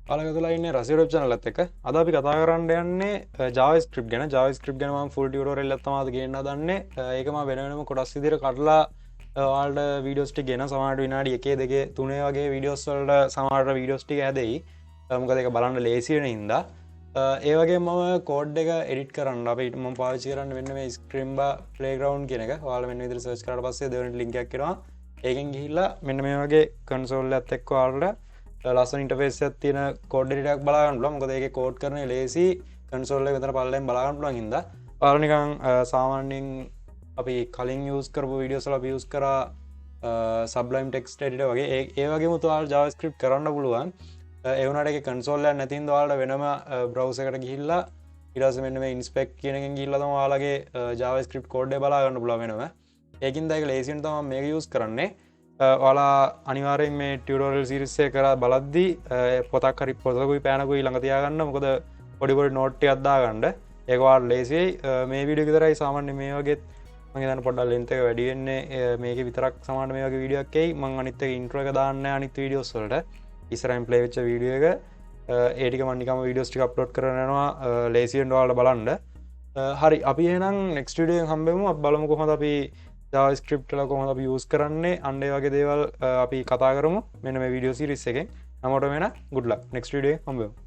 ඔයාලා ඉන්නේ රසී YouTube channel එකත් එක්ක. අද අපි කතා කරන්න යන්නේ JavaScript ගැන. JavaScript ගැන මම full tutorial එකක් තමයි ගේන්න හදන්නේ. ඒක මම වෙන වෙනම කොටස් විදිහට කඩලා ඔයාලට videos ටික ගෙන සමහරට විනාඩි 1 2 3 වගේ videos වලට සමහරට videos ටික ඇදෙයි. මොකද ඒක බලන්න ලේසි වෙන හින්දා. ඒ වගේ මම කෝඩ් එක එඩිට් කරන්න අපි මම පාවිච්චි කරන්න වෙන්නේ මේ Scrimba playground කියන එක. ඔයාලා මෙන්න විදිහට search කරාට පස්සේ දෙවෙනි link එකක් එනවා. ඒකෙන් ගිහිල්ලා මෙන්න මේ වගේ console එකත් එක්ක ඔයාලට ලස්සන ඉන්ටර්ෆේස් එකක් තියෙන කෝඩ් එඩිටර් එකක් බලා ගන්න පුළුවන්. මොකද ඒකේ කෝඩ් කරන්නේ ලේසි console එක විතර පල්ලෙන් බලා ගන්න පුළුවන් හින්දා. ඔයාලා නිකන් සාමාන්‍යයෙන් අපි කලින් use කරපු videos වල අපි use කරා Sublime text editor වගේ ඒ වගේම ඔයාලා JavaScript කරන්න පුළුවන්. ඒ වුණාට ඒකේ console එකක් නැති හින්දා ඔයාලට වෙනම browser එකට ගිහිල්ලා ඊට පස්සේ මෙන්න මේ inspect කියන එකෙන් ගිහිල්ලා තමයි ඔයාලගේ JavaScript code එක බලා ගන්න පුළුවන් වෙනම. ඒකින්ද ඒක ලේසියෙන් තමයි මේක use කරන්නේ. ඔයාලා අනිවාර්යෙන් මේ ටියුටෝරියල් සීරීස් එක කරලා බලද්දී පොතක් හරි පොතකුයි පෑනකුයි ළඟ තියාගන්න. මොකද පොඩි පොඩි නෝට් ටිකක් දාගන්න. ඒක ඔයාලා ලේසියි. මේ වීඩියෝ එක විතරයි සාමාන්‍ය මේ වගේ මම හිතන්නේ පොඩ්ඩක් length එක වැඩි වෙන්නේ. මේකේ විතරක් සාමාන්‍ය මේ වගේ වීඩියෝ එකක් එයි. මම අනිත් එක intro එක දාන්නේ අනිත් වීඩියෝස් වලට. ඉස්සරහින් play වෙච්ච වීඩියෝ එක ඒ ටික මම නිකම්ම වීඩියෝස් ටික අප්ලෝඩ් කරගෙන යනවා ලේසියෙන් ඔයාලට බලන්න. හරි අපි එහෙනම් next video එකෙන් හම්බෙමු. අපි බලමු කොහොමද අපි JavaScript වල කොහොමද අපි use කරන්නේ අන්න ඒ වගේ දේවල් අපි කතා කරමු මෙන්න මේ වීඩියෝ සීරීස් එකෙන්. හැමෝටම එන good luck next video එකෙන් හම්බෙමු.